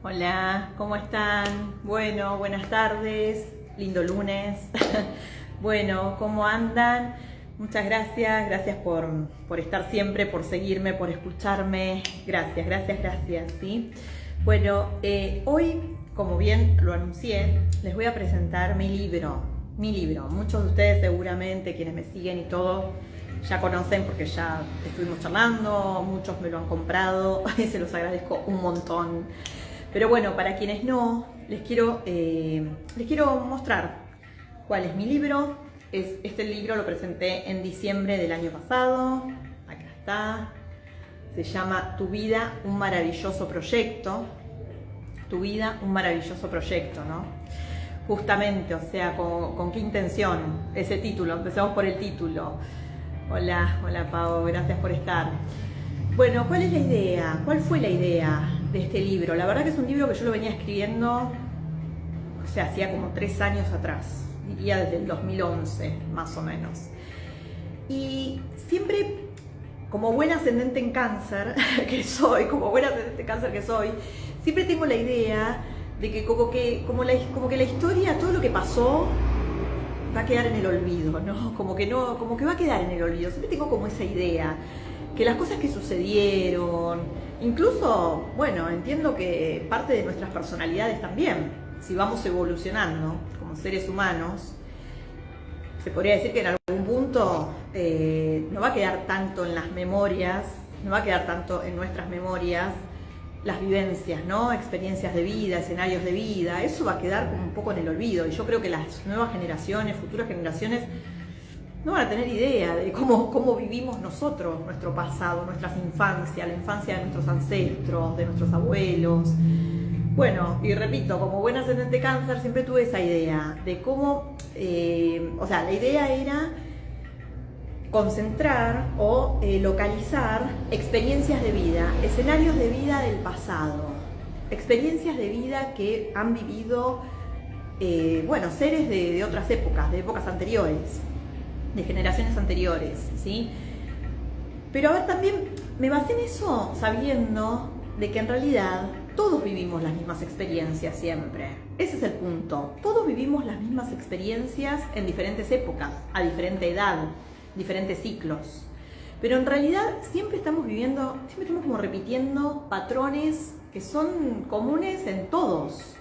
Hola, ¿cómo están? Bueno, buenas tardes, lindo lunes. Bueno, ¿cómo andan? Muchas gracias, gracias por estar siempre, por seguirme, por escucharme. Gracias, gracias, gracias, ¿sí? Bueno, hoy, como bien lo anuncié, les voy a presentar mi libro. Muchos de ustedes seguramente, quienes me siguen y todo, ya conocen porque ya estuvimos charlando, muchos me lo han comprado y se los agradezco un montón. Pero bueno, para quienes no, les quiero mostrar cuál es mi libro. Este libro lo presenté en diciembre del año pasado. Acá está. Se llama Tu vida, un maravilloso proyecto. Tu vida, un maravilloso proyecto, ¿no? Justamente, o sea, ¿con qué intención? Ese título, empecemos por el título. Hola Pau, gracias por estar. Bueno, ¿cuál es la idea? ¿Cuál fue la idea de este libro? La verdad que es un libro que yo lo venía escribiendo, o sea, hacía como 3 años atrás, diría desde el 2011, más o menos. Y siempre, como buena ascendente en cáncer que soy, siempre tengo la idea de que como que la historia, todo lo que pasó, va a quedar en el olvido, ¿no? Como que va a quedar en el olvido. Siempre tengo como esa idea, que las cosas que sucedieron, incluso, bueno, entiendo que parte de nuestras personalidades también, si vamos evolucionando como seres humanos, se podría decir que en algún punto no va a quedar tanto en las memorias, no va a quedar tanto en nuestras memorias las vivencias, ¿no? Experiencias de vida, escenarios de vida, eso va a quedar como un poco en el olvido. Y yo creo que las nuevas generaciones, futuras generaciones, no van a tener idea de cómo vivimos nosotros, nuestro pasado, nuestras infancias, la infancia de nuestros ancestros, de nuestros abuelos. Bueno, y repito, como buen ascendente cáncer, siempre tuve esa idea de cómo, o sea, la idea era concentrar o localizar experiencias de vida, escenarios de vida del pasado, experiencias de vida que han vivido, bueno, seres de otras épocas, de épocas anteriores, de generaciones anteriores, ¿sí? Pero a ver, también me basé en eso sabiendo de que en realidad todos vivimos las mismas experiencias siempre. Ese es el punto. Todos vivimos las mismas experiencias en diferentes épocas, a diferente edad, diferentes ciclos. Pero en realidad siempre estamos como repitiendo patrones que son comunes en todos.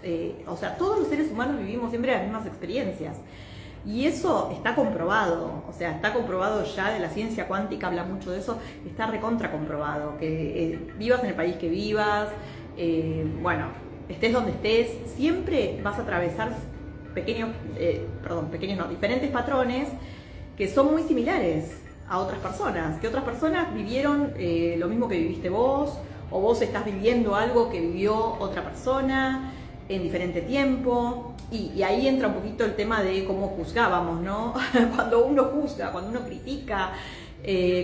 O sea, todos los seres humanos vivimos siempre las mismas experiencias. Y eso está comprobado, o sea, está comprobado ya, de la ciencia cuántica habla mucho de eso, está recontra comprobado, que vivas en el país que vivas, bueno, estés donde estés, siempre vas a atravesar diferentes patrones que son muy similares a otras personas, que otras personas vivieron lo mismo que viviste vos, o vos estás viviendo algo que vivió otra persona en diferente tiempo, y ahí entra un poquito el tema de cómo juzgábamos, ¿no? Cuando uno juzga, cuando uno critica,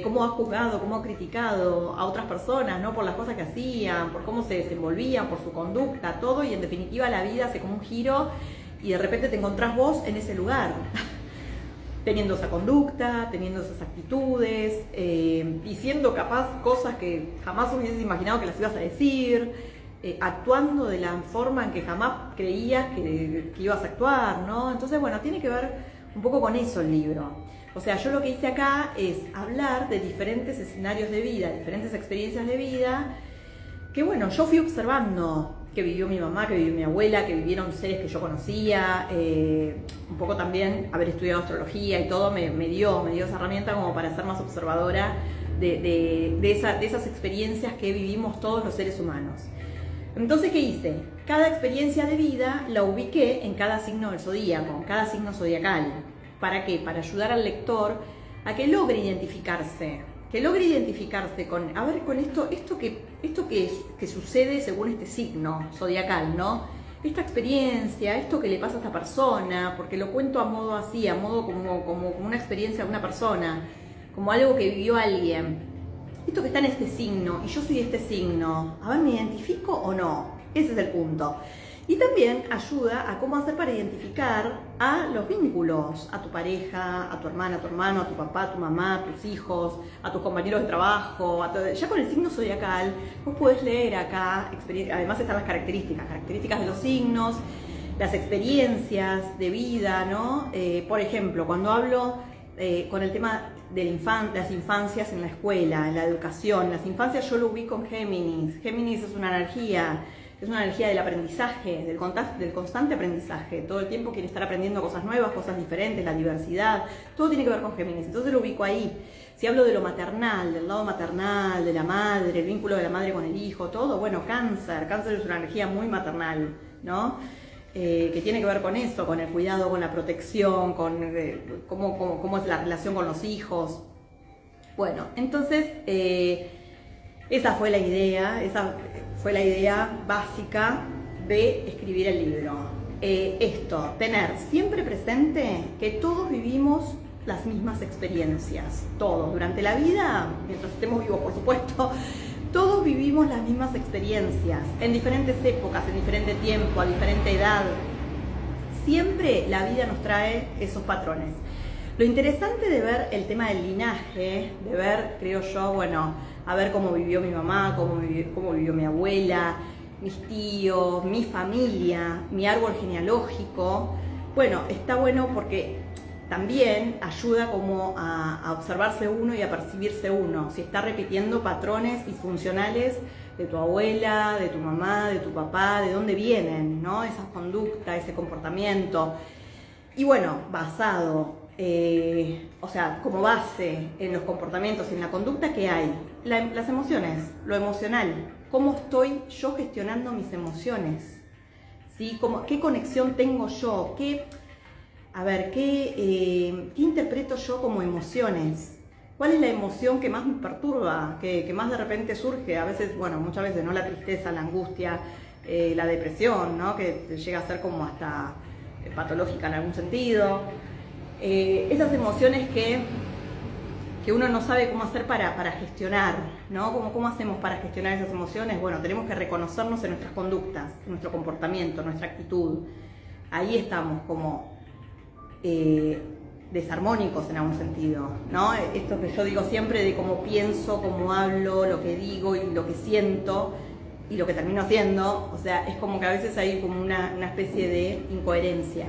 cómo ha juzgado, cómo ha criticado a otras personas, ¿no? Por las cosas que hacían, por cómo se desenvolvían, por su conducta, todo, y en definitiva la vida hace como un giro y de repente te encontrás vos en ese lugar, teniendo esa conducta, teniendo esas actitudes, diciendo capaz cosas que jamás hubieses imaginado que las ibas a decir, actuando de la forma en que jamás creías que ibas a actuar, ¿no? Entonces, bueno, tiene que ver un poco con eso el libro. O sea, yo lo que hice acá es hablar de diferentes escenarios de vida, diferentes experiencias de vida, que bueno, yo fui observando que vivió mi mamá, que vivió mi abuela, que vivieron seres que yo conocía, un poco también haber estudiado astrología y todo me dio esa herramienta como para ser más observadora de esas experiencias que vivimos todos los seres humanos. Entonces, ¿qué hice? Cada experiencia de vida la ubiqué en cada signo del zodíaco, cada signo zodiacal. ¿Para qué? Para ayudar al lector a que logre identificarse con, a ver, con esto que sucede según este signo zodiacal, ¿no? Esta experiencia, esto que le pasa a esta persona, porque lo cuento a modo así, a modo como una experiencia de una persona, como algo que vivió alguien. Esto que está en este signo, y yo soy de este signo, a ver, ¿me identifico o no? Ese es el punto. Y también ayuda a cómo hacer para identificar a los vínculos, a tu pareja, a tu hermana, a tu hermano, a tu papá, a tu mamá, a tus hijos, a tus compañeros de trabajo. Ya con el signo zodiacal, vos podés leer acá, además están las características de los signos, las experiencias de vida, ¿no? Por ejemplo, cuando hablo con el tema de las infancias en la escuela, en la educación, las infancias yo lo ubico en Géminis. Géminis es una energía del aprendizaje, del constante aprendizaje. Todo el tiempo quiere estar aprendiendo cosas nuevas, cosas diferentes, la diversidad, todo tiene que ver con Géminis. Entonces lo ubico ahí. Si hablo de lo maternal, del lado maternal, de la madre, el vínculo de la madre con el hijo, todo, bueno, Cáncer es una energía muy maternal, ¿no? Que tiene que ver con eso, con el cuidado, con la protección, con cómo es la relación con los hijos. Bueno, entonces esa fue la idea básica de escribir el libro. Tener siempre presente que todos vivimos las mismas experiencias, todos, durante la vida, mientras estemos vivos, por supuesto, todos vivimos las mismas experiencias, en diferentes épocas, en diferente tiempo, a diferente edad. Siempre la vida nos trae esos patrones. Lo interesante de ver el tema del linaje, de ver, creo yo, bueno, a ver cómo vivió mi mamá, cómo vivió mi abuela, mis tíos, mi familia, mi árbol genealógico. Bueno, está bueno porque también ayuda como a observarse uno y a percibirse uno, si está repitiendo patrones disfuncionales de tu abuela, de tu mamá, de tu papá, de dónde vienen, ¿no? Esas conductas, ese comportamiento. Y bueno, basado, como base en los comportamientos y en la conducta que hay, las emociones, lo emocional, cómo estoy yo gestionando mis emociones, ¿sí? ¿Qué conexión tengo yo? ¿Qué interpreto yo como emociones? ¿Cuál es la emoción que más me perturba, que más de repente surge? A veces, bueno, muchas veces, ¿no? La tristeza, la angustia, la depresión, ¿no? Que llega a ser como hasta patológica en algún sentido. Esas emociones que uno no sabe cómo hacer para gestionar, ¿no? ¿Cómo hacemos para gestionar esas emociones? Bueno, tenemos que reconocernos en nuestras conductas, en nuestro comportamiento, en nuestra actitud. Ahí estamos como desarmónicos en algún sentido, ¿no? Esto que yo digo siempre de cómo pienso, cómo hablo, lo que digo y lo que siento y lo que termino haciendo, o sea, es como que a veces hay como una especie de incoherencia.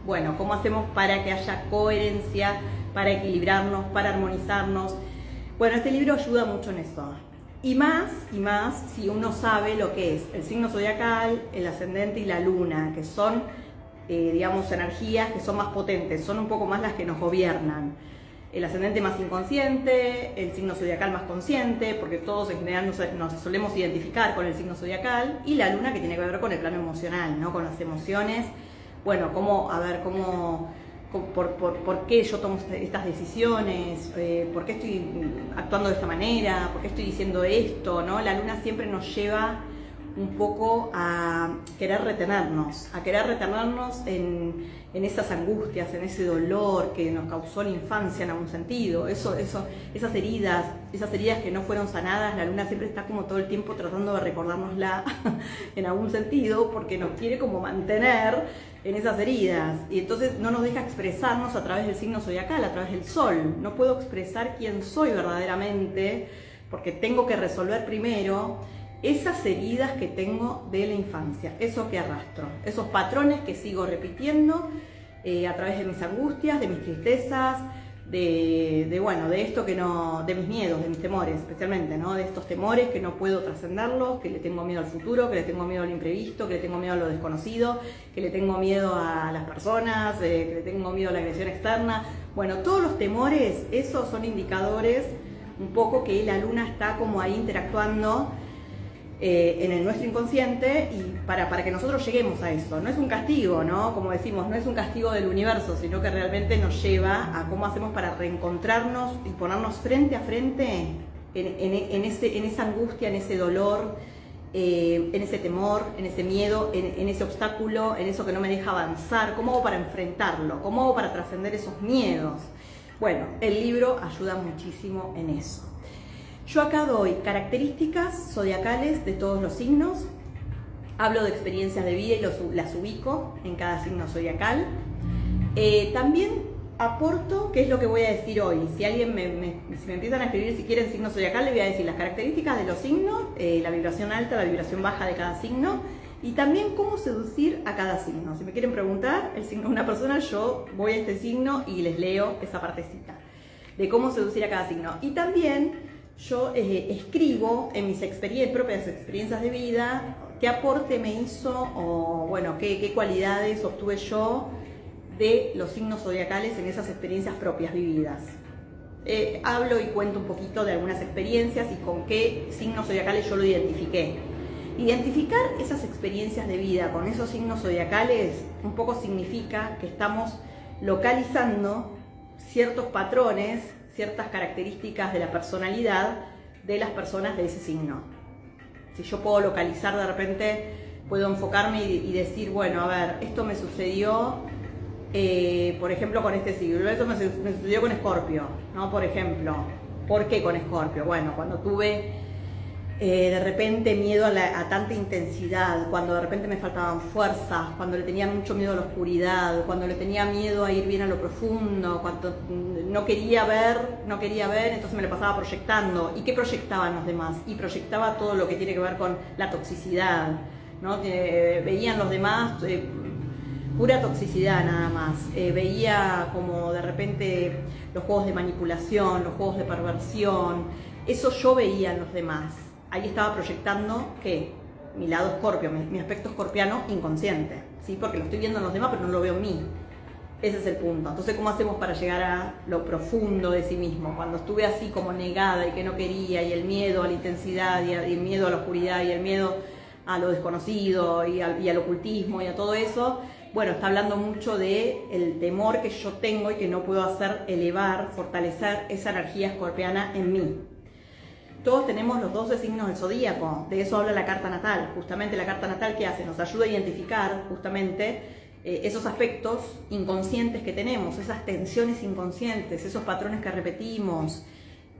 Bueno, ¿cómo hacemos para que haya coherencia, para equilibrarnos, para armonizarnos? Bueno, este libro ayuda mucho en eso. Y más si uno sabe lo que es el signo zodiacal, el ascendente y la luna, que son energías que son más potentes, son un poco más las que nos gobiernan. El ascendente más inconsciente, el signo zodiacal más consciente, porque todos en general nos solemos identificar con el signo zodiacal, y la luna que tiene que ver con el plano emocional, ¿no? Con las emociones. Bueno, por qué yo tomo estas decisiones, por qué estoy actuando de esta manera, por qué estoy diciendo esto, ¿no? La luna siempre nos lleva un poco a querer retenernos en esas angustias, en ese dolor que nos causó la infancia en algún sentido, esas heridas que no fueron sanadas. La luna siempre está como todo el tiempo tratando de recordárnosla en algún sentido, porque nos quiere como mantener en esas heridas, y entonces no nos deja expresarnos a través del signo zodiacal, a través del sol. No puedo expresar quién soy verdaderamente, porque tengo que resolver primero esas heridas que tengo de la infancia, eso que arrastro, esos patrones que sigo repitiendo a través de mis angustias, de mis tristezas, de esto que no, de mis miedos, de mis temores, especialmente, ¿no? De estos temores que no puedo trascenderlos, que le tengo miedo al futuro, que le tengo miedo al imprevisto, que le tengo miedo a lo desconocido, que le tengo miedo a las personas, que le tengo miedo a la agresión externa. Bueno, todos los temores, esos son indicadores un poco que la luna está como ahí interactuando en nuestro inconsciente, y para que nosotros lleguemos a eso. No es un castigo, ¿no? Como decimos, no es un castigo del universo, sino que realmente nos lleva a cómo hacemos para reencontrarnos y ponernos frente a frente en esa angustia, en ese dolor, en ese temor, en ese miedo, en ese obstáculo, en eso que no me deja avanzar. ¿Cómo hago para enfrentarlo? ¿Cómo hago para trascender esos miedos? Bueno, el libro ayuda muchísimo en eso. Yo acá doy características zodiacales de todos los signos, Hablo de experiencias de vida y las ubico en cada signo zodiacal. También aporto qué es lo que voy a decir hoy. Si alguien si me empiezan a escribir si quieren signo zodiacal, les voy a decir las características de los signos, la vibración alta, la vibración baja de cada signo, y también cómo seducir a cada signo. Si me quieren preguntar el signo de una persona, yo voy a este signo y les leo esa partecita de cómo seducir a cada signo. Y también yo escribo en mis propias experiencias de vida qué aporte me hizo o bueno, qué cualidades obtuve yo de los signos zodiacales en esas experiencias propias vividas. Hablo y cuento un poquito de algunas experiencias y con qué signos zodiacales yo lo identifiqué. Identificar esas experiencias de vida con esos signos zodiacales un poco significa que estamos localizando ciertos patrones, ciertas características de la personalidad de las personas de ese signo. Si yo puedo localizar de repente, puedo enfocarme y decir, bueno, a ver, esto me sucedió, por ejemplo, con este signo, esto me sucedió con Escorpio, ¿no? Por ejemplo, ¿por qué con Escorpio? Bueno, cuando tuve de repente miedo a tanta intensidad, cuando de repente me faltaban fuerzas, cuando le tenía mucho miedo a la oscuridad, cuando le tenía miedo a ir bien a lo profundo, cuando no quería ver, entonces me lo pasaba proyectando. ¿Y qué proyectaban los demás? Y proyectaba todo lo que tiene que ver con la toxicidad, ¿no? Veían los demás pura toxicidad nada más. Veía como de repente los juegos de manipulación, los juegos de perversión. Eso yo veía en los demás. Ahí estaba proyectando que mi lado escorpio, mi aspecto escorpiano inconsciente, ¿sí? Porque lo estoy viendo en los demás, pero no lo veo en mí. Ese es el punto. Entonces, ¿cómo hacemos para llegar a lo profundo de sí mismo? Cuando estuve así como negada y que no quería, y el miedo a la intensidad, y el miedo a la oscuridad, y el miedo a lo desconocido, y al ocultismo, y a todo eso, bueno, está hablando mucho del temor que yo tengo y que no puedo hacer elevar, fortalecer esa energía escorpiana en mí. Todos tenemos los 12 signos del zodíaco, de eso habla la carta natal. Justamente la carta natal, ¿qué hace? Nos ayuda a identificar justamente esos aspectos inconscientes que tenemos, esas tensiones inconscientes, esos patrones que repetimos,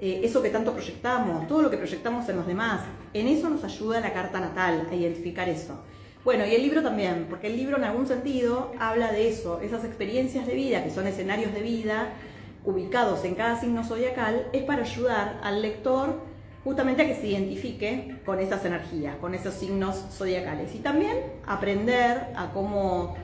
eso que tanto proyectamos, todo lo que proyectamos en los demás. En eso nos ayuda la carta natal, a identificar eso. Bueno, y el libro también, porque el libro en algún sentido habla de eso, esas experiencias de vida, que son escenarios de vida ubicados en cada signo zodiacal, es para ayudar al lector justamente a que se identifique con esas energías, con esos signos zodiacales. Y también aprender a cómo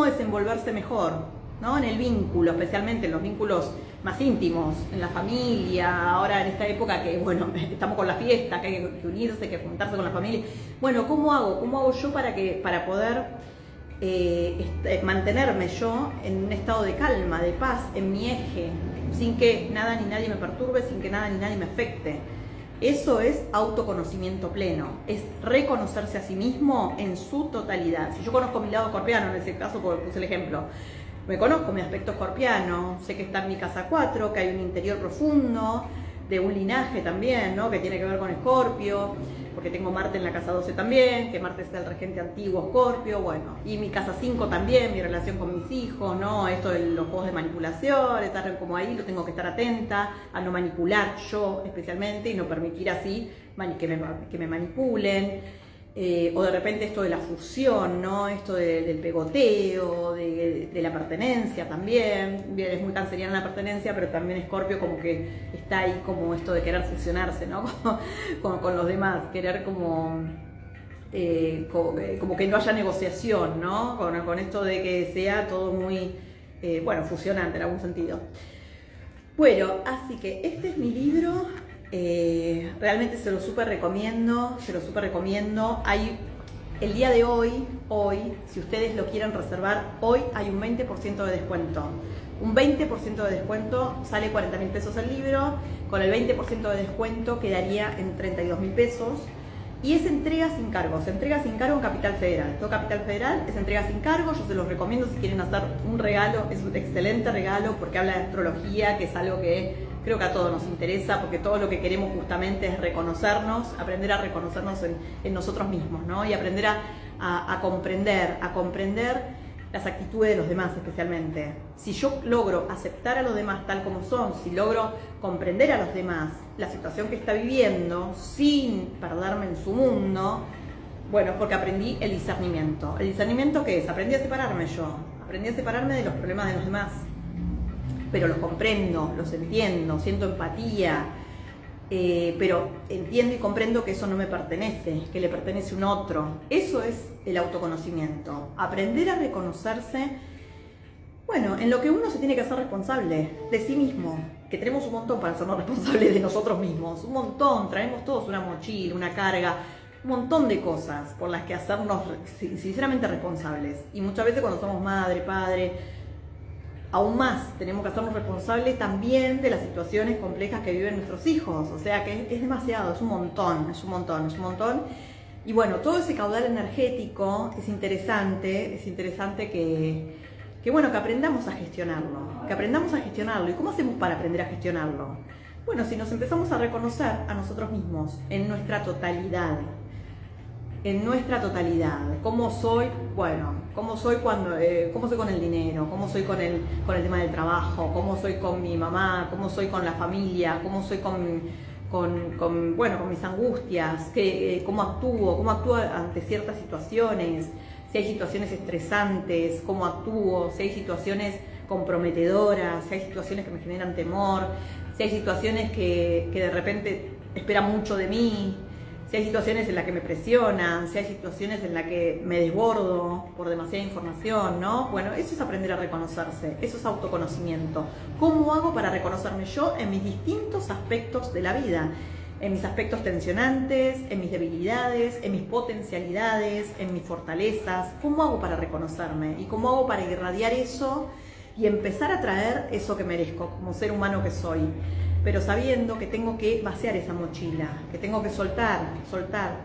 desenvolverse mejor, ¿no? En el vínculo, especialmente en los vínculos más íntimos, en la familia, ahora en esta época que, bueno, estamos con la fiesta, que hay que unirse, que juntarse con la familia. Bueno, ¿cómo hago yo para poder mantenerme yo en un estado de calma, de paz, en mi eje, sin que nada ni nadie me perturbe, sin que nada ni nadie me afecte? Eso es autoconocimiento pleno, es reconocerse a sí mismo en su totalidad. Si yo conozco mi lado escorpiano, en ese caso puse el ejemplo, me conozco mi aspecto escorpiano, sé que está en mi casa 4, que hay un interior profundo, de un linaje también, ¿no? Que tiene que ver con Escorpio, porque tengo Marte en la casa 12 también, que Marte es el regente antiguo Escorpio, bueno, y mi casa 5 también, mi relación con mis hijos, ¿no? Esto de los juegos de manipulación, estar como ahí, lo tengo que estar atenta a no manipular yo especialmente y no permitir así que me manipulen. O de repente esto de la fusión, ¿no? Esto del pegoteo, de la pertenencia también. Bien, es muy canceriana la pertenencia, pero también Escorpio como que está ahí como esto de querer fusionarse, ¿no? con los demás, querer como que no haya negociación, ¿no? Con esto de que sea todo muy, fusionante en algún sentido. Bueno, así que este es mi libro. Realmente se lo súper recomiendo, Hay el día de hoy, si ustedes lo quieren reservar, hoy hay un 20% de descuento. Un 20% de descuento, sale 40.000 pesos el libro, con el 20% de descuento quedaría en 32.000 pesos. Y es entrega sin cargo, se entrega sin cargo en Capital Federal. Todo Capital Federal es entrega sin cargo, yo se los recomiendo si quieren hacer un regalo, es un excelente regalo porque habla de astrología, que es algo que creo que a todos nos interesa, porque todo lo que queremos justamente es reconocernos, aprender a reconocernos en nosotros mismos, ¿no? Y aprender a comprender las actitudes de los demás especialmente. Si yo logro aceptar a los demás tal como son, si logro comprender a los demás la situación que está viviendo sin perderme en su mundo, Bueno, porque aprendí el discernimiento. ¿El discernimiento qué es? Aprendí a separarme yo. Aprendí a separarme de los problemas de los demás. Pero los comprendo, los entiendo, siento empatía. Pero entiendo y comprendo que eso no me pertenece, que le pertenece a un otro. Eso es el autoconocimiento. Aprender a reconocerse, bueno, en lo que uno se tiene que hacer responsable de sí mismo. Que tenemos un montón para hacernos responsables de nosotros mismos. Un montón, traemos todos una mochila, una carga, un montón de cosas por las que hacernos sinceramente responsables. Y muchas veces cuando somos madre, padre, aún más tenemos que hacernos responsables también de las situaciones complejas que viven nuestros hijos. O sea que es demasiado, es un montón, es un montón, es un montón. Y bueno, todo ese caudal energético es interesante que bueno, que aprendamos a gestionarlo. ¿Y cómo hacemos para aprender a gestionarlo? Bueno, si nos empezamos a reconocer a nosotros mismos en nuestra totalidad, cómo soy, bueno, cómo soy con el dinero, cómo soy con el tema del trabajo, cómo soy con mi mamá, cómo soy con la familia, cómo soy con mis angustias, cómo actúo ante ciertas situaciones, si hay situaciones estresantes, cómo actúo, si hay situaciones comprometedoras, si hay situaciones que me generan temor, si hay situaciones que de repente esperan mucho de mí, si hay situaciones en las que me presionan, si hay situaciones en las que me desbordo por demasiada información, ¿no? Bueno, eso es aprender a reconocerse, eso es autoconocimiento. ¿Cómo hago para reconocerme yo en mis distintos aspectos de la vida? En mis aspectos tensionantes, en mis debilidades, en mis potencialidades, en mis fortalezas. ¿Cómo hago para reconocerme? ¿Y cómo hago para irradiar eso y empezar a traer eso que merezco como ser humano que soy? Pero sabiendo que tengo que vaciar esa mochila, que tengo que soltar,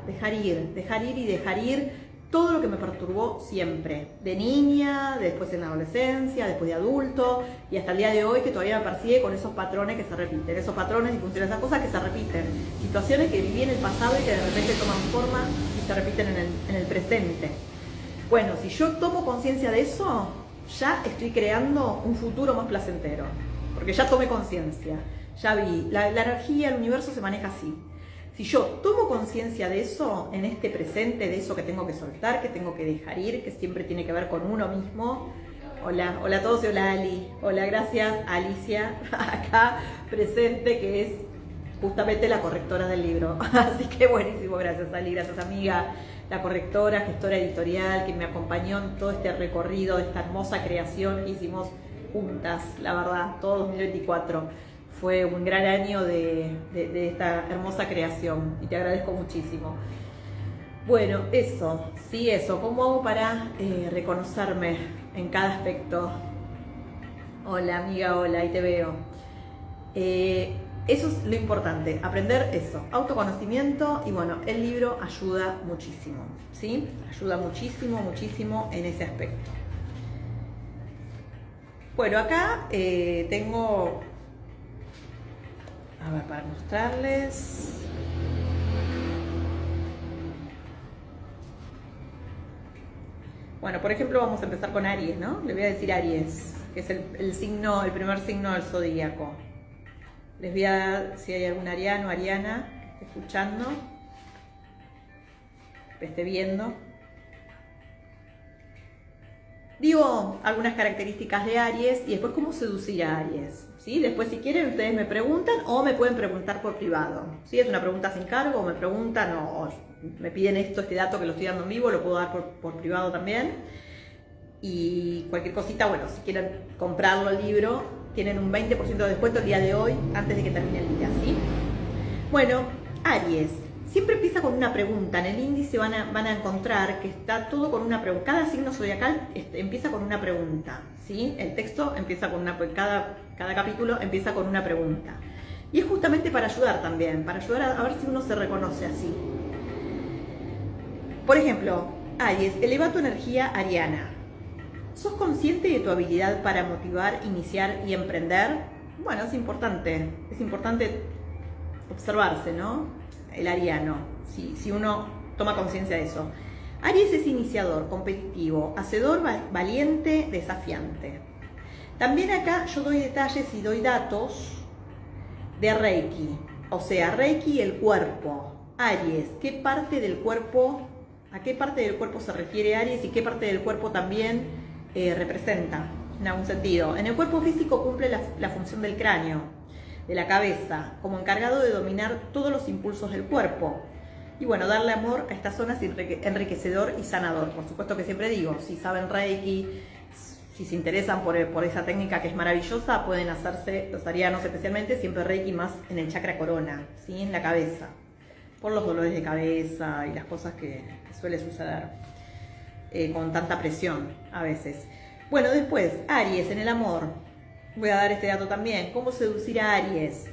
dejar ir todo lo que me perturbó siempre, de niña, después en la adolescencia, después de adulto y hasta el día de hoy, que todavía me persigue con esos patrones que se repiten, esos patrones y funciones, esas cosas que se repiten, situaciones que viví en el pasado y que de repente toman forma y se repiten en el presente. Bueno, si yo tomo conciencia de eso, ya estoy creando un futuro más placentero, porque ya tomé conciencia, ya vi, la energía, el universo se maneja así. Si yo tomo conciencia de eso, en este presente, de eso que tengo que soltar, que tengo que dejar ir, que siempre tiene que ver con uno mismo. Hola a todos y hola Ali. Hola, gracias Alicia, acá presente, que es justamente la correctora del libro. Así que buenísimo, gracias Ali, gracias amiga, la correctora, gestora editorial, que me acompañó en todo este recorrido, esta hermosa creación que hicimos juntas, la verdad, todo 2024. Fue un gran año de esta hermosa creación y te agradezco muchísimo. Bueno, eso, ¿cómo hago para reconocerme en cada aspecto? Hola amiga, hola, ahí te veo. Eso es lo importante, aprender eso, autoconocimiento, y bueno, el libro ayuda muchísimo, ¿sí? Ayuda muchísimo en ese aspecto. Bueno, acá tengo... A ver, para mostrarles. Bueno, por ejemplo, vamos a empezar con Aries, ¿no? Le voy a decir Aries, que es el primer signo del zodíaco. Les voy a dar, si hay algún ariano o ariana que esté escuchando, que esté viendo. Digo algunas características de Aries y después cómo seducir a Aries, ¿sí? Después, si quieren, ustedes me preguntan o me pueden preguntar por privado, ¿sí? Es una pregunta sin cargo, o me preguntan o me piden este dato que lo estoy dando en vivo, lo puedo dar por privado también. Y cualquier cosita, bueno, si quieren comprarlo el libro, tienen un 20% de descuento el día de hoy, antes de que termine el día, ¿sí? Bueno, Aries. Siempre empieza con una pregunta. En el índice van a encontrar que está todo con una pregunta. Cada signo zodiacal empieza con una pregunta, ¿sí? El texto empieza con cada capítulo empieza con una pregunta. Y es justamente para ayudar también, para ayudar a ver si uno se reconoce así. Por ejemplo, Aries, eleva tu energía ariana. ¿Sos consciente de tu habilidad para motivar, iniciar y emprender? Bueno, es importante observarse, ¿no? El ariano, si uno toma conciencia de eso. Aries es iniciador, competitivo, hacedor, valiente, desafiante. También acá yo doy detalles y doy datos de Reiki. O sea, Reiki, el cuerpo. Aries, ¿qué parte del cuerpo ¿A qué parte del cuerpo se refiere Aries y qué parte del cuerpo también representa en algún sentido? En el cuerpo físico cumple la función del cráneo, de la cabeza, como encargado de dominar todos los impulsos del cuerpo. Y bueno, darle amor a estas zonas es enriquecedor y sanador. Por supuesto que siempre digo, si saben Reiki, si se interesan por esa técnica que es maravillosa, pueden hacerse, los arianos especialmente, siempre Reiki más en el chakra corona, ¿sí? En la cabeza, por los dolores de cabeza y las cosas que suele suceder con tanta presión a veces. Bueno, después, Aries en el amor. Voy a dar este dato también. ¿Cómo seducir a Aries?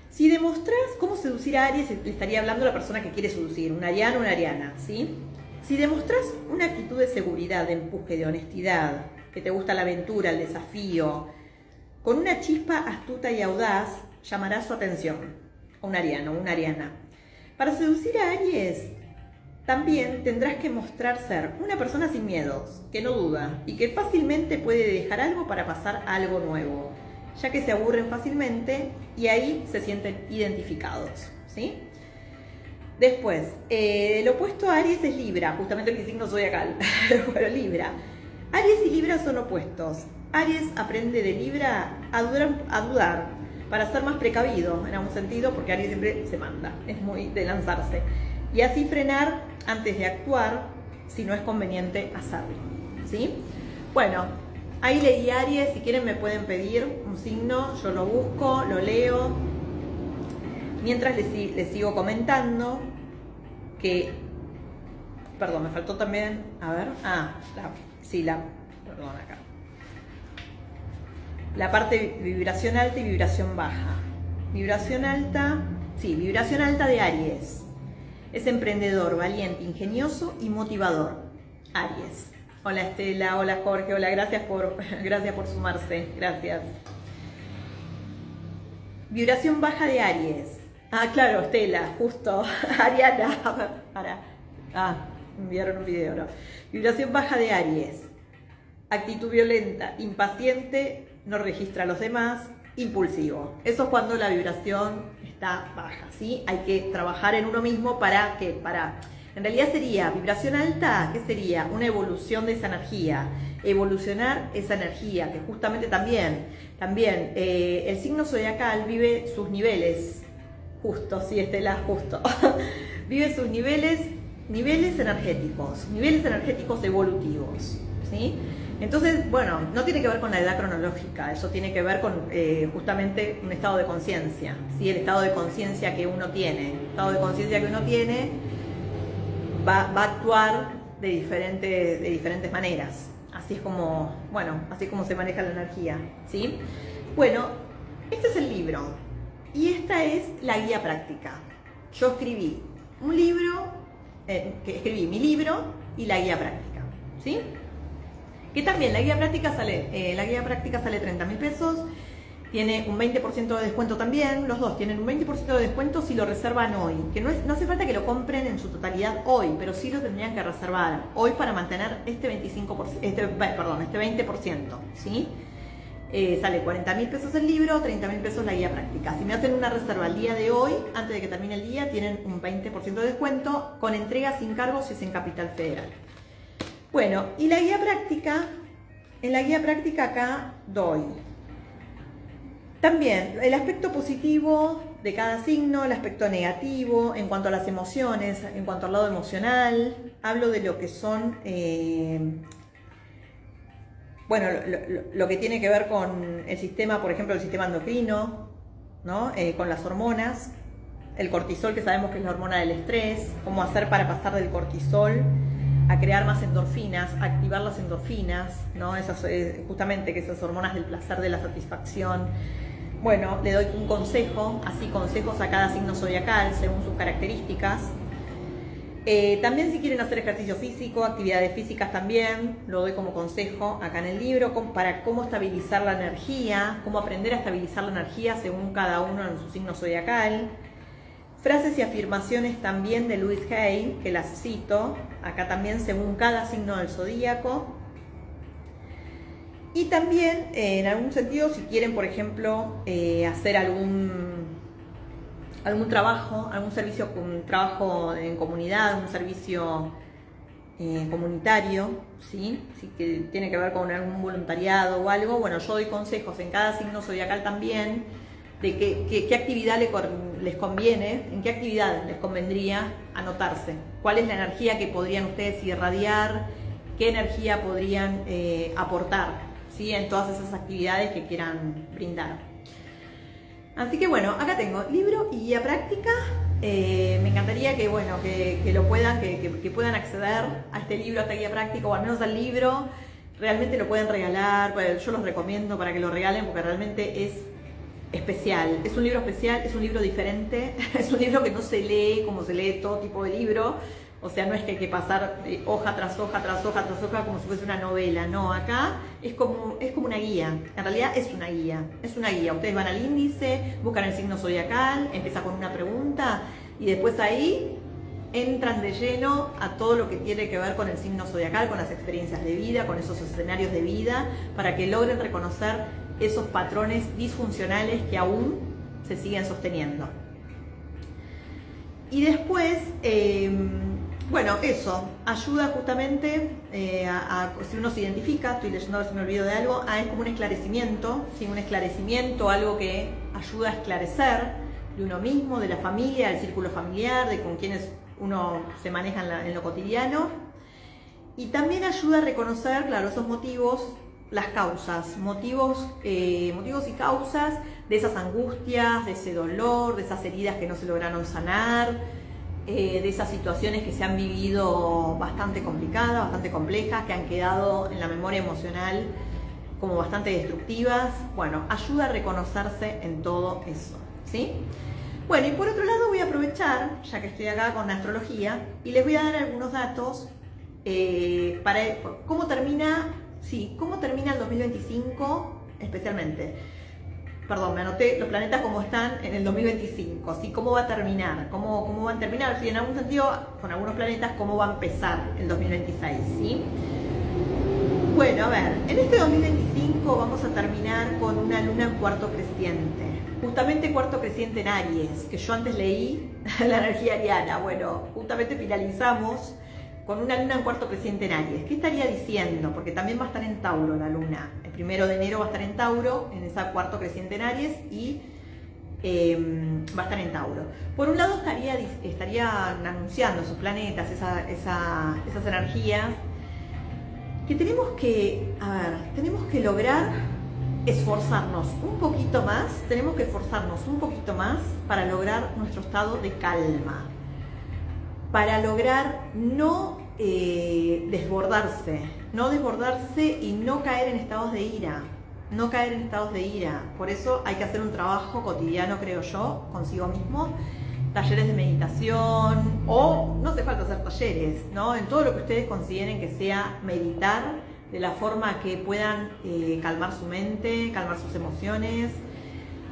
Si demostrás cómo seducir a Aries, le estaría hablando a la persona que quiere seducir, un ariano o una ariana, ¿sí? Si demostrás una actitud de seguridad, de empuje, de honestidad, que te gusta la aventura, el desafío, con una chispa astuta y audaz, llamará su atención a un ariano o una ariana. Para seducir a Aries, también tendrás que mostrar ser una persona sin miedos, que no duda y que fácilmente puede dejar algo para pasar a algo nuevo, ya que se aburren fácilmente y ahí se sienten identificados, ¿sí? Después, el opuesto a Aries es Libra, justamente mi signo zodiacal. Bueno, Libra. Aries y Libra son opuestos. Aries aprende de Libra a dudar para ser más precavido en algún sentido, porque Aries siempre se manda, es muy de lanzarse. Y así frenar antes de actuar si no es conveniente hacerlo, ¿sí? Bueno, ahí leí Aries, si quieren me pueden pedir un signo, yo lo busco, lo leo. Mientras les sigo comentando que, perdón, me faltó también, a ver, perdón, acá. La parte vibración alta y vibración baja. Vibración alta de Aries. Es emprendedor, valiente, ingenioso y motivador. Aries. Hola Estela, hola Jorge, hola, gracias por sumarse, gracias. Vibración baja de Aries. Ah, claro, Estela, justo. Ariana, me enviaron un video, ¿no? Vibración baja de Aries. Actitud violenta, impaciente, no registra a los demás, impulsivo. Eso es cuando la vibración está baja, ¿sí? Hay que trabajar en uno mismo para que, en realidad sería vibración alta, ¿qué sería? Una evolución de esa energía. Evolucionar esa energía, que justamente también el signo zodiacal vive sus niveles. Justo, sí, Estela, justo. Vive sus niveles energéticos evolutivos, ¿sí? Entonces, bueno, no tiene que ver con la edad cronológica, eso tiene que ver con justamente un estado de conciencia, ¿sí? El estado de conciencia que uno tiene. El estado de conciencia que uno tiene va a actuar de diferentes maneras. Así es como se maneja la energía, ¿sí? Bueno, este es el libro. Y esta es la guía práctica. Yo escribí un libro, escribí mi libro y la guía práctica, ¿sí? Que también la guía práctica sale 30.000 pesos, tiene un 20% de descuento también, los dos tienen un 20% de descuento si lo reservan hoy, que no hace falta que lo compren en su totalidad hoy, pero sí lo tendrían que reservar hoy para mantener este 20%, ¿sí? Sale 40.000 pesos el libro, 30.000 pesos la guía práctica. Si me hacen una reserva el día de hoy, antes de que termine el día, tienen un 20% de descuento con entrega sin cargos si es en Capital Federal. Bueno, y la guía práctica, en la guía práctica acá doy también el aspecto positivo de cada signo, el aspecto negativo en cuanto a las emociones, en cuanto al lado emocional. Hablo de lo que son lo que tiene que ver con el sistema, por ejemplo, el sistema endocrino, ¿no? Con las hormonas, el cortisol, que sabemos que es la hormona del estrés, cómo hacer para pasar del cortisol a crear más endorfinas, a activar las endorfinas, ¿no? Justamente que esas hormonas del placer, de la satisfacción. Bueno, le doy un consejo, consejos a cada signo zodiacal según sus características. También si quieren hacer ejercicio físico, actividades físicas también, lo doy como consejo acá en el libro, para cómo estabilizar la energía, cómo aprender a estabilizar la energía según cada uno en su signo zodiacal. Frases y afirmaciones también de Louise Hay, que las cito, acá también según cada signo del zodíaco. Y también, en algún sentido, si quieren, por ejemplo, hacer algún trabajo, algún servicio, un trabajo en comunidad, un servicio comunitario, ¿sí? Sí, que tiene que ver con algún voluntariado o algo. Bueno, yo doy consejos en cada signo zodiacal también de qué actividad les conviene, en qué actividad les convendría anotarse, cuál es la energía que podrían ustedes irradiar, qué energía podrían aportar, ¿sí? En todas esas actividades que quieran brindar. Así que bueno, acá tengo libro y guía práctica. Me encantaría que, bueno, que lo puedan, que puedan acceder a este libro, a esta guía práctica, o al menos al libro. Realmente lo pueden regalar. Yo los recomiendo para que lo regalen porque realmente es especial. Es un libro especial, es un libro diferente, es un libro que no se lee como se lee todo tipo de libro. O sea, no es que hay que pasar hoja tras hoja, tras hoja, tras hoja, como si fuese una novela. No, acá es como una guía. En realidad es una guía. Es una guía. Ustedes van al índice, buscan el signo zodiacal, empieza con una pregunta y después ahí entran de lleno a todo lo que tiene que ver con el signo zodiacal, con las experiencias de vida, con esos escenarios de vida, para que logren reconocer esos patrones disfuncionales que aún se siguen sosteniendo. Y después... bueno, eso ayuda justamente si uno se identifica, estoy leyendo a ver si me olvido de algo, es como un esclarecimiento, ¿sí? Un esclarecimiento, algo que ayuda a esclarecer de uno mismo, de la familia, del círculo familiar, de con quienes uno se maneja en lo cotidiano. Y también ayuda a reconocer, claro, esos motivos, las causas, motivos y causas de esas angustias, de ese dolor, de esas heridas que no se lograron sanar. De esas situaciones que se han vivido bastante complicadas, bastante complejas, que han quedado en la memoria emocional como bastante destructivas. Bueno, ayuda a reconocerse en todo eso, ¿sí? Bueno, y por otro lado voy a aprovechar, ya que estoy acá con la astrología, y les voy a dar algunos datos para cómo termina el 2025 especialmente. Perdón, me anoté los planetas como están en el 2025, ¿sí? ¿Cómo va a terminar? ¿Cómo van a terminar? Sí, en algún sentido, con algunos planetas, ¿cómo va a empezar el 2026? ¿Sí? Bueno, a ver, en este 2025 vamos a terminar con una luna en cuarto creciente. Justamente cuarto creciente en Aries, que yo antes leí la energía ariana. Bueno, justamente finalizamos con una luna en cuarto creciente en Aries. ¿Qué estaría diciendo? Porque también va a estar en Tauro la luna. El 1 de enero va a estar en Tauro, en esa cuarto creciente en Aries, y va a estar en Tauro. Por un lado estarían anunciando esos planetas, esas energías, que tenemos que lograr esforzarnos un poquito más para lograr nuestro estado de calma, para lograr no desbordarse y no caer en estados de ira. Por eso hay que hacer un trabajo cotidiano, creo yo, consigo mismo, talleres de meditación, o no hace falta hacer talleres, ¿no? En todo lo que ustedes consideren que sea meditar, de la forma que puedan calmar su mente, calmar sus emociones,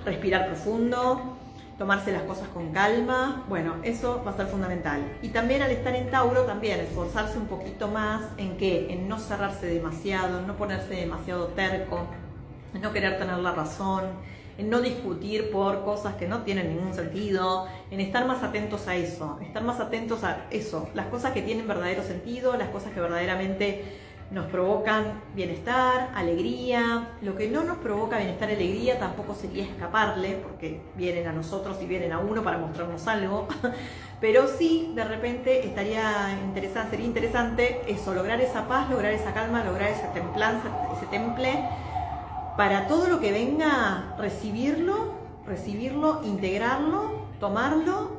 respirar profundo, tomarse las cosas con calma. Bueno, eso va a ser fundamental. Y también al estar en Tauro, también esforzarse un poquito más en no cerrarse demasiado, en no ponerse demasiado terco, en no querer tener la razón, en no discutir por cosas que no tienen ningún sentido, en estar más atentos a eso, las cosas que tienen verdadero sentido, las cosas que verdaderamente nos provocan bienestar, alegría. Lo que no nos provoca bienestar, alegría, tampoco sería escaparle, porque vienen a nosotros y vienen a uno para mostrarnos algo. Pero sí, de repente sería interesante eso, lograr esa paz, lograr esa calma, lograr esa templanza, ese temple, para todo lo que venga, recibirlo, integrarlo, tomarlo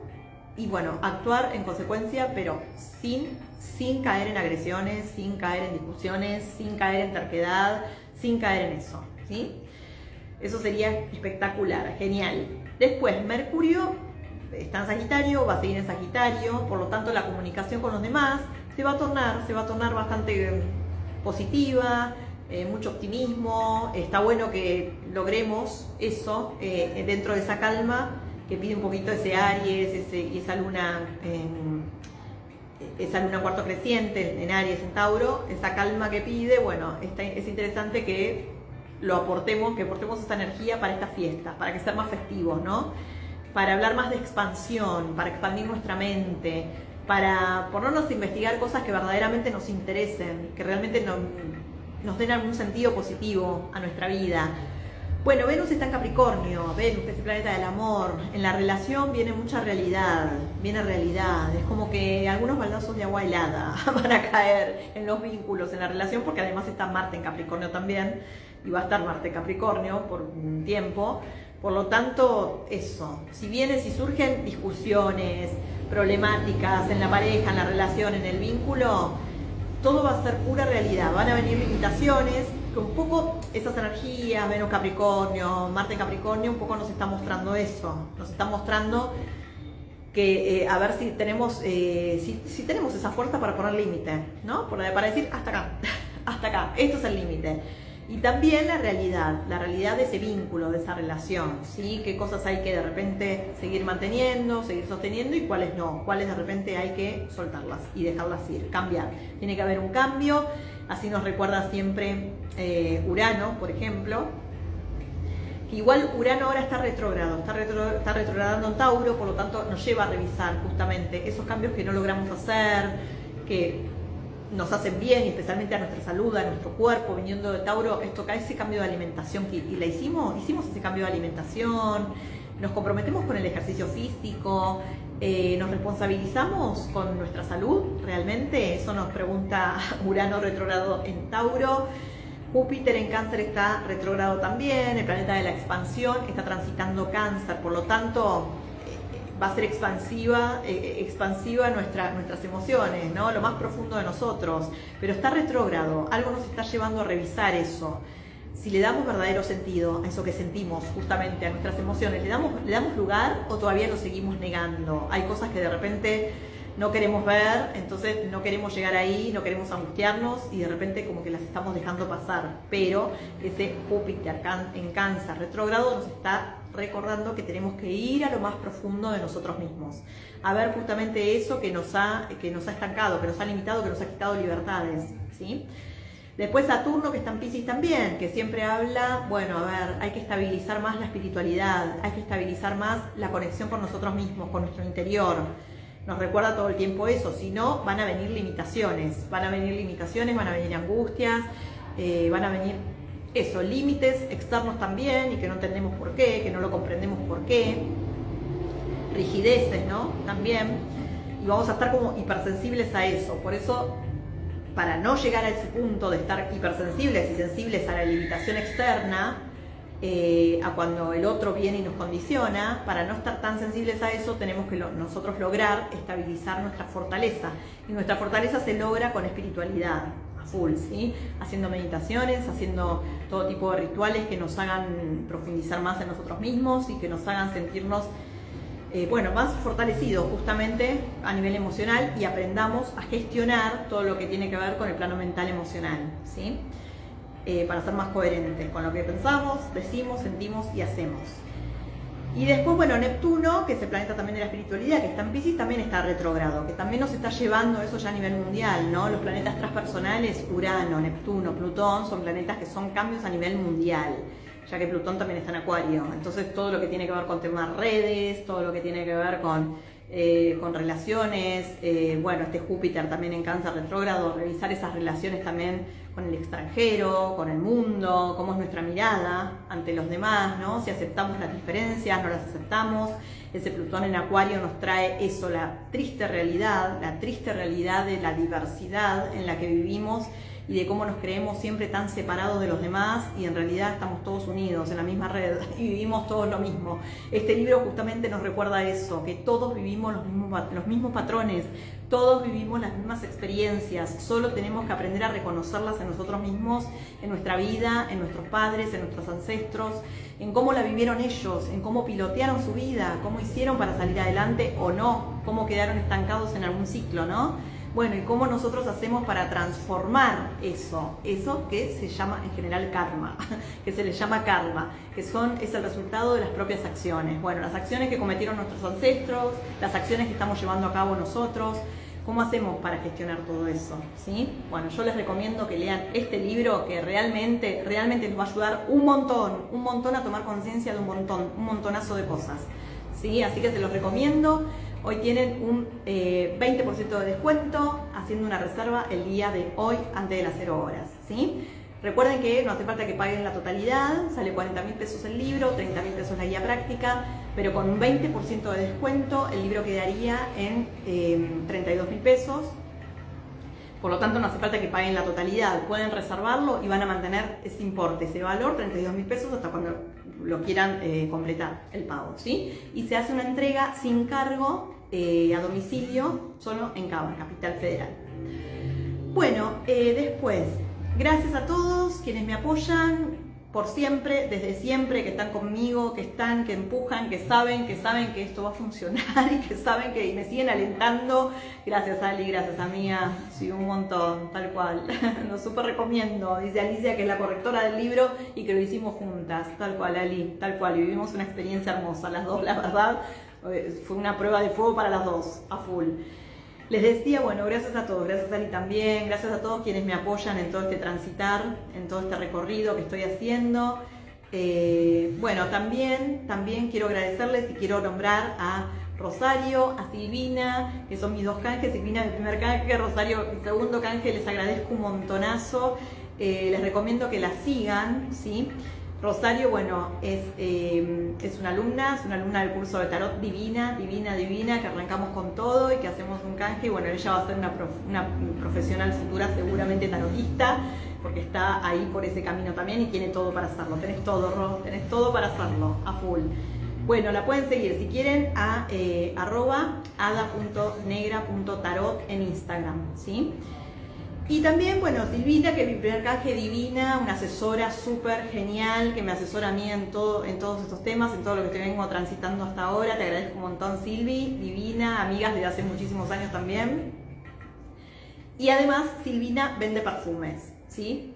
y bueno, actuar en consecuencia, pero sin caer en agresiones, sin caer en discusiones, sin caer en terquedad, sin caer en eso, ¿sí? Eso sería espectacular, genial. Después, Mercurio está en Sagitario, va a seguir en Sagitario, por lo tanto la comunicación con los demás se va a tornar bastante positiva, mucho optimismo. Está bueno que logremos eso dentro de esa calma que pide un poquito ese Aries y esa luna cuarto creciente en Aries, en Tauro, esa calma que pide. Bueno, es interesante que aportemos esa energía para estas fiestas, para que sean más festivos, ¿no? para hablar más de expansión, para expandir nuestra mente, para ponernos a investigar cosas que verdaderamente nos interesen, que realmente nos den algún sentido positivo a nuestra vida. Bueno, Venus está en Capricornio, Venus es el planeta del amor. En la relación viene mucha realidad, es como que algunos baldazos de agua helada van a caer en los vínculos, en la relación, porque además está Marte en Capricornio también, y va a estar Marte en Capricornio por un tiempo. Por lo tanto, eso, si surgen discusiones, problemáticas en la pareja, en la relación, en el vínculo, todo va a ser pura realidad, van a venir limitaciones, que un poco esas energías, Venus Capricornio, Marte Capricornio, un poco nos está mostrando eso, nos está mostrando que a ver si tenemos, si tenemos esa fuerza para poner límite, ¿no? Para decir hasta acá, hasta acá, esto es el límite. Y también la realidad de ese vínculo, de esa relación, ¿sí? Qué cosas hay que de repente seguir manteniendo, seguir sosteniendo y cuáles no, cuáles de repente hay que soltarlas y dejarlas ir, cambiar. Tiene que haber un cambio, así nos recuerda siempre Urano, por ejemplo, que igual Urano ahora está retrógrado, está retrogradando en Tauro, por lo tanto nos lleva a revisar justamente esos cambios que no logramos hacer, que nos hacen bien, y especialmente a nuestra salud, a nuestro cuerpo, viniendo de Tauro, esto cae ese cambio de alimentación y la hicimos ese cambio de alimentación, nos comprometemos con el ejercicio físico, nos responsabilizamos con nuestra salud, realmente, eso nos pregunta Urano retrógrado en Tauro. Júpiter en Cáncer está retrógrado también, el planeta de la expansión está transitando Cáncer, por lo tanto va a ser expansiva nuestras emociones, ¿no? Lo más profundo de nosotros, pero está retrógrado, algo nos está llevando a revisar eso. Si le damos verdadero sentido a eso que sentimos, justamente a nuestras emociones, ¿le damos lugar o todavía lo seguimos negando? Hay cosas que de repente no queremos ver, entonces no queremos llegar ahí, no queremos angustiarnos y de repente como que las estamos dejando pasar, pero ese Júpiter en Cáncer retrógrado nos está recordando que tenemos que ir a lo más profundo de nosotros mismos, a ver justamente eso que nos ha estancado, que nos ha limitado, que nos ha quitado libertades, ¿sí? Después Saturno, que está en Piscis también, que siempre habla, bueno, a ver, hay que estabilizar más la espiritualidad, hay que estabilizar más la conexión con nosotros mismos, con nuestro interior. Nos recuerda todo el tiempo eso, si no van a venir limitaciones, van a venir angustias, van a venir eso, límites externos también y que no entendemos por qué, que no lo comprendemos por qué, rigideces, ¿no? También, y vamos a estar como hipersensibles a eso, por eso, para no llegar a ese punto de estar hipersensibles y sensibles a la limitación externa, a cuando el otro viene y nos condiciona, para no estar tan sensibles a eso tenemos que nosotros lograr estabilizar nuestra fortaleza, y nuestra fortaleza se logra con espiritualidad a full, ¿sí? Haciendo meditaciones, haciendo todo tipo de rituales que nos hagan profundizar más en nosotros mismos y que nos hagan sentirnos más fortalecidos justamente a nivel emocional, y aprendamos a gestionar todo lo que tiene que ver con el plano mental emocional, ¿sí? Para ser más coherentes con lo que pensamos, decimos, sentimos y hacemos. Y después, bueno, Neptuno, que es el planeta también de la espiritualidad, que está en Piscis, también está retrógrado, que también nos está llevando eso ya a nivel mundial, ¿no? Los planetas transpersonales, Urano, Neptuno, Plutón, son planetas que son cambios a nivel mundial, ya que Plutón también está en Acuario. Entonces todo lo que tiene que ver con temas redes, todo lo que tiene que ver con relaciones, este Júpiter también en Cáncer retrógrado, revisar esas relaciones también con el extranjero, con el mundo, cómo es nuestra mirada ante los demás, ¿no? Si aceptamos las diferencias, no las aceptamos. Ese Plutón en Acuario nos trae eso, la triste realidad de la diversidad en la que vivimos y de cómo nos creemos siempre tan separados de los demás, y en realidad estamos todos unidos en la misma red y vivimos todos lo mismo. Este libro justamente nos recuerda eso, que todos vivimos los mismos patrones, todos vivimos las mismas experiencias, solo tenemos que aprender a reconocerlas en nosotros mismos, en nuestra vida, en nuestros padres, en nuestros ancestros, en cómo la vivieron ellos, en cómo pilotearon su vida, cómo hicieron para salir adelante o no, cómo quedaron estancados en algún ciclo, ¿no? Bueno, y cómo nosotros hacemos para transformar eso que se llama en general karma, que se le llama karma, que es el resultado de las propias acciones. Bueno, las acciones que cometieron nuestros ancestros, las acciones que estamos llevando a cabo nosotros, ¿cómo hacemos para gestionar todo eso? ¿Sí? Bueno, yo les recomiendo que lean este libro, que realmente les va a ayudar un montón a tomar conciencia de un montonazo de cosas. ¿sí? Así que se los recomiendo. Hoy tienen un 20% de descuento haciendo una reserva el día de hoy antes de las 0 horas, ¿sí? Recuerden que no hace falta que paguen la totalidad, sale 40.000 pesos el libro, 30.000 pesos la guía práctica, pero con un 20% de descuento el libro quedaría en 32.000 pesos. Por lo tanto, no hace falta que paguen la totalidad, pueden reservarlo y van a mantener ese importe, ese valor, 32.000 pesos, hasta cuando lo quieran completar el pago, ¿sí? Y se hace una entrega sin cargo a domicilio, solo en Cava, Capital Federal. Bueno, después, gracias a todos quienes me apoyan por siempre, desde siempre, que están conmigo, que empujan, que saben que esto va a funcionar y que saben que me siguen alentando. Gracias Ali, gracias amiga, sí, un montón, tal cual. Lo súper recomiendo, dice Alicia, que es la correctora del libro y que lo hicimos juntas, tal cual Ali, tal cual. Y vivimos una experiencia hermosa, las dos, la verdad, fue una prueba de fuego para las dos, a full. Les decía, bueno, gracias a todos, gracias a Ali también, gracias a todos quienes me apoyan en todo este transitar, en todo este recorrido que estoy haciendo. Bueno, también quiero agradecerles y quiero nombrar a Rosario, a Silvina, que son mis dos canjes. Silvina mi primer canje, Rosario mi segundo canje, les agradezco un montonazo. Les recomiendo que la sigan, ¿sí? Rosario, bueno, es una alumna del curso de tarot divina, que arrancamos con todo y que hacemos un canje. Y bueno, ella va a ser una profesional futura, seguramente tarotista, porque está ahí por ese camino también y tiene todo para hacerlo. Tenés todo, Ro, tenés todo para hacerlo, a full. Bueno, la pueden seguir si quieren a @ada.negra.tarot en Instagram, ¿sí? Y también, bueno, Silvina, que es mi primer canje, divina, una asesora súper genial, que me asesora a mí en todos estos temas, en todo lo que te vengo transitando hasta ahora. Te agradezco un montón, Silvi, divina, amigas desde hace muchísimos años también. Y además, Silvina vende perfumes, ¿sí?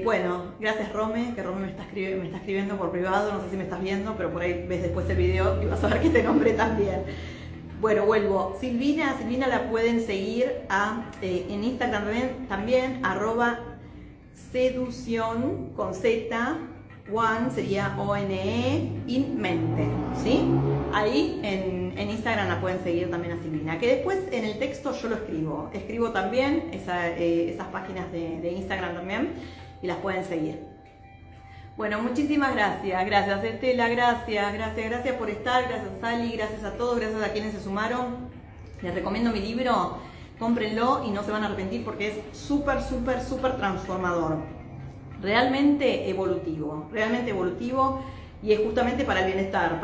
Bueno, gracias Rome, que Rome me está escribiendo por privado, no sé si me estás viendo, pero por ahí ves después el video y vas a ver que te nombré también. Bueno, vuelvo. Silvina la pueden seguir en Instagram también @seducción con Z, one sería ONE, in mente, ¿sí? Ahí en Instagram la pueden seguir también a Silvina, que después en el texto yo lo escribo también esas páginas de Instagram también y las pueden seguir. Bueno, muchísimas gracias Estela, gracias por estar, gracias Sally, gracias a todos, gracias a quienes se sumaron. Les recomiendo mi libro, cómprenlo y no se van a arrepentir porque es súper transformador, realmente evolutivo y es justamente para el bienestar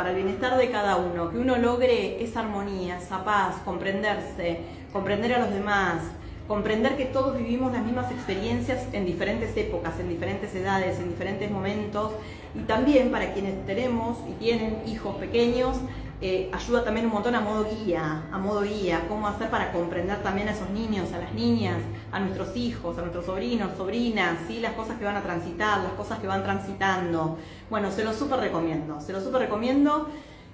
de cada uno, que uno logre esa armonía, esa paz, comprenderse, comprender a los demás, comprender que todos vivimos las mismas experiencias en diferentes épocas, en diferentes edades, en diferentes momentos, y también para quienes tenemos y tienen hijos pequeños, ayuda también un montón a modo guía, cómo hacer para comprender también a esos niños, a las niñas, a nuestros hijos, a nuestros sobrinos, sobrinas, ¿sí? Las cosas que van a transitar, las cosas que van transitando. Bueno, se lo súper recomiendo.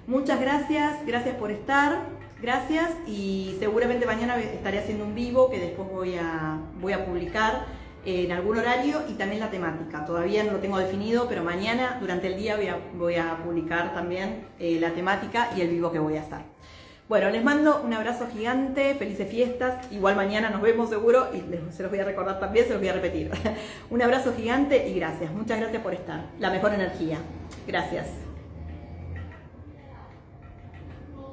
Muchas gracias por estar. Gracias, y seguramente mañana estaré haciendo un vivo que después voy a publicar en algún horario, y también la temática. Todavía no lo tengo definido, pero mañana durante el día voy a publicar también la temática y el vivo que voy a hacer. Bueno, les mando un abrazo gigante, felices fiestas, igual mañana nos vemos seguro y se los voy a recordar también, se los voy a repetir. Un abrazo gigante y gracias, muchas gracias por estar. La mejor energía. Gracias.